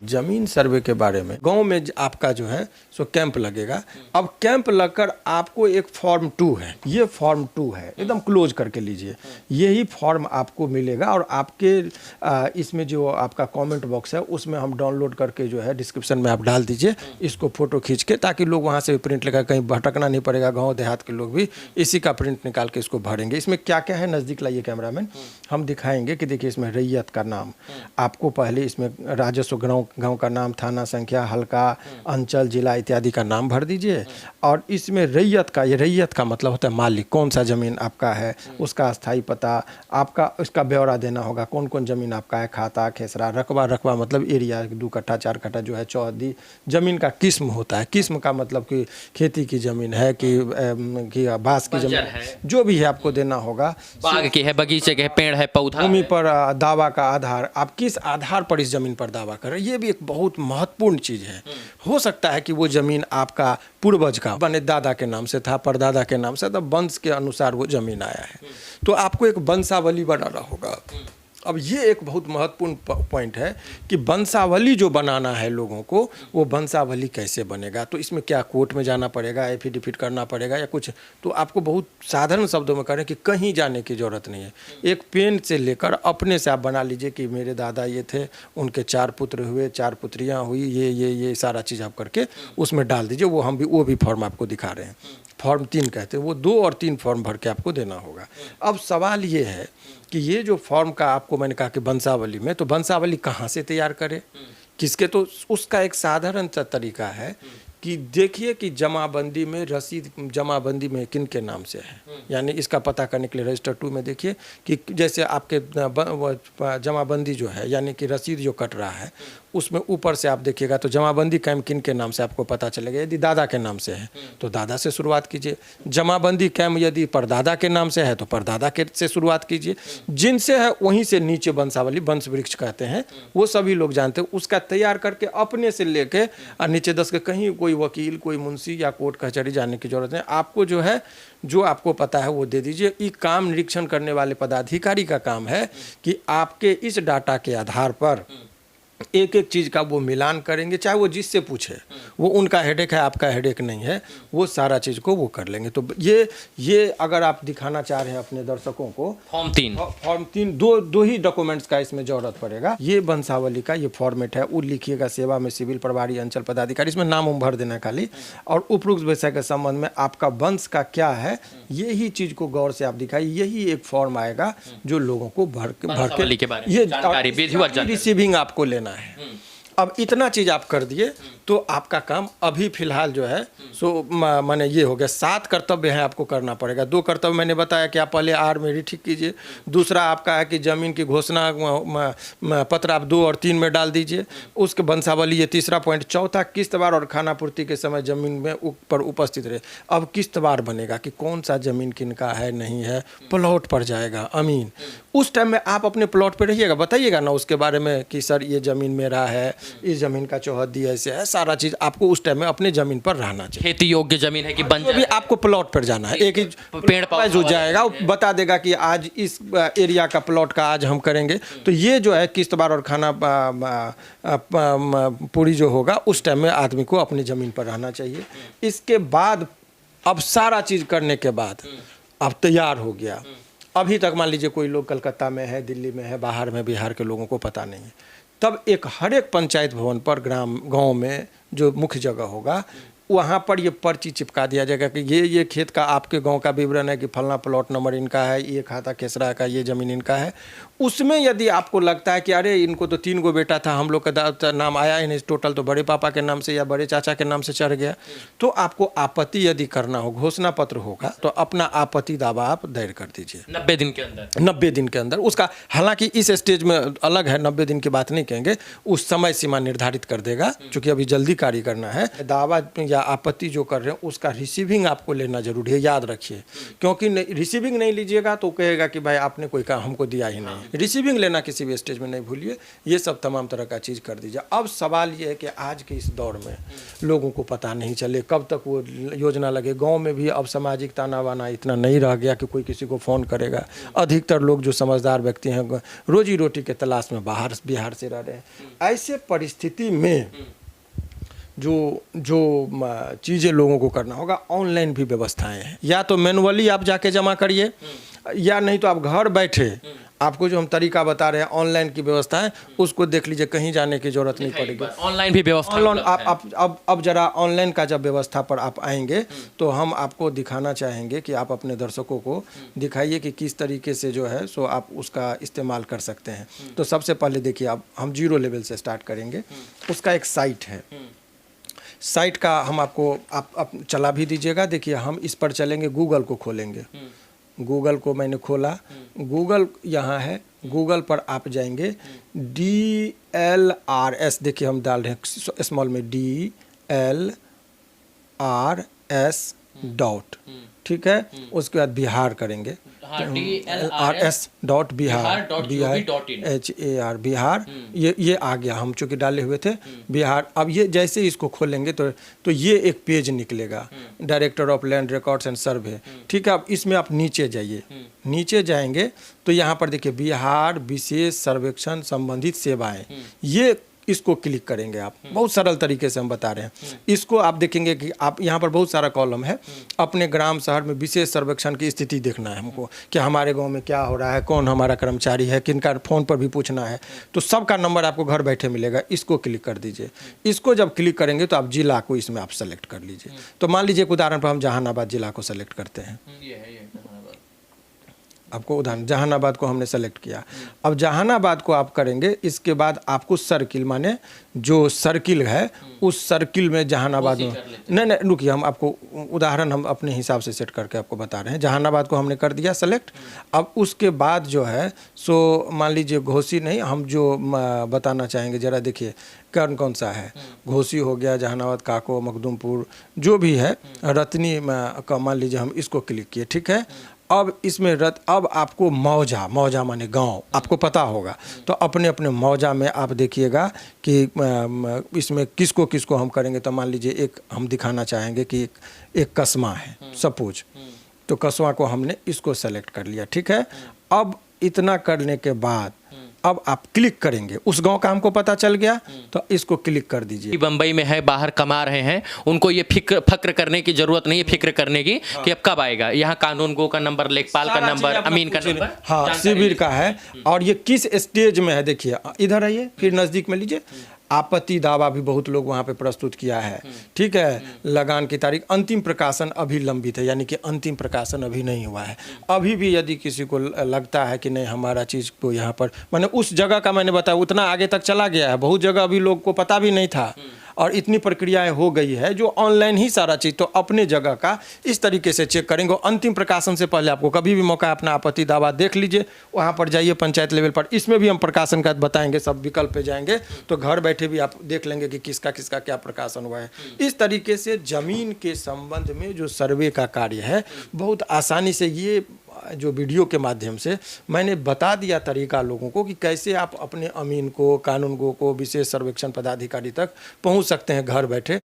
जमीन सर्वे के बारे में गांव में आपका जो है सो कैंप लगेगा। अब कैंप लगकर आपको एक फॉर्म 2 है, ये फॉर्म 2 है, एकदम क्लोज करके लीजिए। यही फॉर्म आपको मिलेगा और आपके इसमें जो आपका कमेंट बॉक्स है उसमें हम डाउनलोड करके जो है डिस्क्रिप्शन में आप डाल दीजिए इसको फोटो खींच के, ताकि लोग वहाँ से प्रिंट लेकर, कहीं भटकना नहीं पड़ेगा। गाँव देहात के लोग भी इसी का प्रिंट निकाल के इसको भरेंगे। इसमें क्या क्या है, नज़दीक लाइए कैमरामैन, हम दिखाएंगे कि देखिए इसमें रैयत का नाम आपको पहले इसमें राजस्व गांव का नाम, थाना संख्या, हल्का, अंचल, जिला इत्यादि का नाम भर दीजिए। और इसमें रैयत का, ये रैयत का मतलब होता है मालिक, कौन सा ज़मीन आपका है, उसका स्थायी पता आपका, उसका ब्यौरा देना होगा, कौन कौन ज़मीन आपका है, खाता, खेसरा, रकबा। रकबा मतलब एरिया, 2 कट्ठा 4 कट्ठा जो है, चौहदी। ज़मीन का किस्म होता है, किस्म का मतलब कि खेती की ज़मीन है कि बांस की ज़मीन है, जो भी है आपको देना होगा। बाग की है, बगीचे के है, पेड़ है, पौधा भूमि पर दावा का आधार, आप किस आधार पर इस जमीन पर दावा कर रहे हैं, ये भी एक बहुत महत्वपूर्ण चीज़ है। हो सकता है कि वो जमीन आपका पूर्वज का बने दादा के नाम से था, परदादा के नाम से, तब वंश के अनुसार वो जमीन आया है, तो आपको एक वंशावली बनाना होगा। अब ये एक बहुत महत्वपूर्ण पॉइंट है कि वंशावली जो बनाना है लोगों को, वो वंशावली कैसे बनेगा। तो इसमें क्या कोर्ट में जाना पड़ेगा, एफिडेविट करना पड़ेगा या कुछ, तो आपको बहुत साधारण शब्दों में करें कि कहीं जाने की ज़रूरत नहीं है। एक पेन से लेकर अपने से आप बना लीजिए कि मेरे दादा ये थे, उनके 4 पुत्र हुए, 4 पुत्रियाँ हुई, ये सारा चीज़ आप करके उसमें डाल दीजिए। वो भी फॉर्म आपको दिखा रहे हैं, फॉर्म 3 कहते हैं। वो 2 और 3 फॉर्म भर के आपको देना होगा। अब सवाल ये है कि ये जो फॉर्म का आपको मैंने कहा कि वंशावली में, तो वंशावली कहाँ से तैयार करें, किसके, तो उसका एक साधारण सा तरीका है कि देखिए कि जमाबंदी में रसीद, जमाबंदी में किन के नाम से है, यानी इसका पता करने के लिए रजिस्टर 2 में देखिए कि जैसे आपके जमाबंदी जो है, यानी कि रसीद जो कट रहा है, उसमें ऊपर से आप देखिएगा तो जमाबंदी कैम किन के नाम से आपको पता चलेगा। यदि दादा के नाम से है तो दादा से शुरुआत कीजिए। जमाबंदी कैम यदि परदादा के नाम से है तो परदादा के से शुरुआत कीजिए। जिनसे है वहीं से नीचे वंशावली, वंश वृक्ष कहते हैं, वो सभी लोग जानते हैं। उसका तैयार करके अपने से लेके नीचे 10 के, कहीं कोई वकील, कोई मुंशी या कोर्ट कचहरी जाने की जरूरत नहीं। आपको जो है, जो आपको पता है वो दे दीजिए। ये काम निरीक्षण करने वाले पदाधिकारी का काम है कि आपके इस डाटा के आधार पर एक एक चीज़ का वो मिलान करेंगे, चाहे वो जिससे पूछे, वो उनका हेडेक है, आपका हेडेक नहीं है, वो सारा चीज़ को वो कर लेंगे। तो ये अगर आप दिखाना चाह रहे हैं अपने दर्शकों को, फॉर्म 3 दो ही डॉक्यूमेंट्स का इसमें जरूरत पड़ेगा। ये वंशावली का ये फॉर्मेट है, वो लिखिएगा सेवा में सिविल प्रभारी अंचल पदाधिकारी, इसमें नाम भर देना खाली, और उपरोक्त विषय के संबंध में आपका वंश का क्या है, यही चीज़ को गौर से आप दिखाइए। यही एक फॉर्म आएगा जो लोगों को भर के ये रिसीविंग आपको लेना है। अब इतना चीज़ आप कर दिए तो आपका काम अभी फिलहाल जो है सो माने ये हो गया। 7 कर्तव्य हैं आपको करना पड़ेगा। 2 कर्तव्य मैंने बताया कि आप पहले आर में ठीक कीजिए। दूसरा आपका है कि ज़मीन की घोषणा पत्र आप 2 और 3 में डाल दीजिए, उसके वंशावली, ये तीसरा पॉइंट। चौथा, किस्तवार और खानापूर्ति के समय ज़मीन में पर उपस्थित रहे। अब किस्तवार बनेगा कि कौन सा ज़मीन किनका है, नहीं है, प्लॉट पर जाएगा अमीन। उस टाइम में आप अपने प्लॉट पर रहिएगा, बताइएगा ना उसके बारे में कि सर ये ज़मीन मेरा है, इस ज़मीन का चौहद्दी ऐसे है, सारा चीज़ आपको उस टाइम में अपने ज़मीन पर रहना चाहिए। खेती योग्य ज़मीन है कि बन भी आपको प्लॉट पर जाना है। एक ही पेड़ पौधा जो जाएगा वो बता देगा कि आज इस एरिया का प्लॉट का आज हम करेंगे। तो ये जो है किस्तवार और खाना पूरी जो होगा उस टाइम में आदमी को अपनी ज़मीन पर रहना चाहिए। इसके बाद अब सारा चीज़ करने के बाद अब तैयार हो गया। अभी तक मान लीजिए कोई लोग कलकत्ता में है, दिल्ली में है, बाहर में, बिहार के लोगों को पता नहीं है, तब हर एक पंचायत भवन पर गांव में जो मुख्य जगह होगा वहाँ पर ये पर्ची चिपका दिया जाएगा कि ये खेत का आपके गांव का विवरण है कि फलना प्लॉट नंबर इनका है, ये खाता खेसरा का, ये ज़मीन इनका है। उसमें यदि आपको लगता है कि अरे इनको तो 3 गो बेटा था, हम लोग का नाम आया ही नहीं, टोटल तो बड़े पापा के नाम से या बड़े चाचा के नाम से चढ़ गया, तो आपको आपत्ति यदि करना हो, घोषणा पत्र होगा, तो अपना आपत्ति दावा आप दायर कर दीजिए 90 दिन के अंदर। 90 दिन के अंदर उसका, हालांकि इस स्टेज में अलग है, 90 दिन की बात नहीं कहेंगे, उस समय सीमा निर्धारित कर देगा, चूँकि अभी जल्दी कार्य करना है। दावा या आपत्ति जो कर रहे हैं उसका रिसीविंग आपको लेना जरूरी है, याद रखिए। क्योंकि रिसीविंग नहीं लीजिएगा तो कहेगा कि भाई आपने कोई काम हमको दिया ही नहीं। रिसीविंग लेना किसी भी स्टेज में नहीं भूलिए, ये सब तमाम तरह का चीज़ कर दीजिए। अब सवाल ये है कि आज के इस दौर में लोगों को पता नहीं चले कब तक वो योजना लगे। गाँव में भी अब सामाजिक ताना बाना इतना नहीं रह गया कि कोई किसी को फ़ोन करेगा। अधिकतर लोग जो समझदार व्यक्ति हैं रोजी रोटी के तलाश में बाहर बिहार से रह रहे हैं। ऐसे परिस्थिति में जो चीज़ें लोगों को करना होगा, ऑनलाइन भी व्यवस्थाएं हैं। या तो मैनुअली आप जाके जमा करिए, या नहीं तो आप घर बैठे आपको जो हम तरीका बता रहे हैं ऑनलाइन की व्यवस्था है उसको देख लीजिए, कहीं जाने की जरूरत नहीं पड़ेगी। ऑनलाइन भी व्यवस्था ऑनलाइन आप अब जरा ऑनलाइन का जब व्यवस्था पर आप आएंगे तो हम आपको दिखाना चाहेंगे कि आप अपने दर्शकों को दिखाइए कि किस तरीके से जो है सो आप उसका इस्तेमाल कर सकते हैं। तो सबसे पहले देखिए, आप हम 0 लेवल से स्टार्ट करेंगे। उसका एक साइट है, साइट का हम आपको आप चला भी दीजिएगा। देखिए हम इस पर चलेंगे, गूगल को खोलेंगे। गूगल को मैंने खोला, गूगल यहाँ है, गूगल पर आप जाएंगे DLRS, देखिए हम डाल रहे हैं स्मॉल में DLRS डॉट, ठीक है। उसके बाद बिहार करेंगे, RS बिहार BIHAR बिहार, ये आ गया। हम चूँकि डाले हुए थे बिहार। अब ये जैसे इसको खोलेंगे तो ये एक पेज निकलेगा, director of land records and सर्वे, ठीक है। अब इसमें आप नीचे जाइए, नीचे जाएंगे तो यहाँ पर देखिए बिहार विशेष सर्वेक्षण संबंधित सेवाएं, ये इसको क्लिक करेंगे आप। बहुत सरल तरीके से हम बता रहे हैं। इसको आप देखेंगे कि आप यहाँ पर बहुत सारा कॉलम है। अपने ग्राम शहर में विशेष सर्वेक्षण की स्थिति देखना है हमको, कि हमारे गांव में क्या हो रहा है, कौन हमारा कर्मचारी है, किनका फ़ोन पर भी पूछना है, तो सबका नंबर आपको घर बैठे मिलेगा। इसको क्लिक कर दीजिए। इसको जब क्लिक करेंगे तो आप जिला को इसमें आप सेलेक्ट कर लीजिए। तो मान लीजिए एक उदाहरण पर हम जहानाबाद जिला को सेलेक्ट करते हैं। आपको उदाहरण जहानाबाद को हमने सेलेक्ट किया। अब जहानाबाद को आप करेंगे, इसके बाद आपको सर्किल, माने जो सर्किल है उस सर्किल में जहानाबाद में, नहीं रुकिए, हम आपको उदाहरण हम अपने हिसाब से सेट करके आपको बता रहे हैं। जहानाबाद को हमने कर दिया सेलेक्ट। अब उसके बाद जो है सो मान लीजिए घोसी नहीं, हम जो बताना चाहेंगे जरा देखिए कौन कौन सा है। घोसी हो गया, जहानाबाद, काको, मखदूमपुर, जो भी है, रतनी का मान लीजिए हम इसको क्लिक किए, ठीक है। अब इसमें अब आपको मौजा माने गांव आपको पता होगा, तो अपने अपने मौजा में आप देखिएगा कि इसमें किसको किसको हम करेंगे। तो मान लीजिए एक हम दिखाना चाहेंगे कि एक कस्बा है सपोज, तो कस्बा को हमने इसको सेलेक्ट कर लिया, ठीक है। अब इतना करने के बाद अब आप क्लिक करेंगे, उस गांव का हमको पता चल गया, तो इसको क्लिक कर दीजिए। बंबई में है, बाहर कमा रहे हैं, उनको ये फक्र करने की जरूरत नहीं है, फिक्र करने की कि अब कब आएगा। यहाँ कानून गो का नंबर, लेखपाल का नंबर, अमीन का नंबर, हाँ शिविर का है, और ये किस स्टेज में है। देखिए इधर आइए, फिर नज़दीक में लीजिए। आपत्ति दावा भी बहुत लोग वहाँ पे प्रस्तुत किया है, ठीक है। लगान की तारीख, अंतिम प्रकाशन अभी लंबित है, यानी कि अंतिम प्रकाशन अभी नहीं हुआ है। अभी भी यदि किसी को लगता है कि नहीं हमारा चीज़ को यहाँ पर, मैंने उस जगह का मैंने बताया उतना आगे तक चला गया है, बहुत जगह अभी लोग को पता भी नहीं था, और इतनी प्रक्रियाएं हो गई है जो ऑनलाइन ही सारा चीज़। तो अपने जगह का इस तरीके से चेक करेंगे। अंतिम प्रकाशन से पहले आपको कभी भी मौका अपना आपत्ति दावा देख लीजिए, वहाँ पर जाइए पंचायत लेवल पर। इसमें भी हम प्रकाशन का बताएंगे, सब विकल्प पे जाएंगे तो घर बैठे भी आप देख लेंगे कि किसका किसका क्या प्रकाशन हुआ है। इस तरीके से ज़मीन के संबंध में जो सर्वे का कार्य है बहुत आसानी से, ये जो वीडियो के माध्यम से मैंने बता दिया तरीका लोगों को कि कैसे आप अपने अमीन को, कानून गो को, विशेष सर्वेक्षण पदाधिकारी तक पहुंच सकते हैं घर बैठे।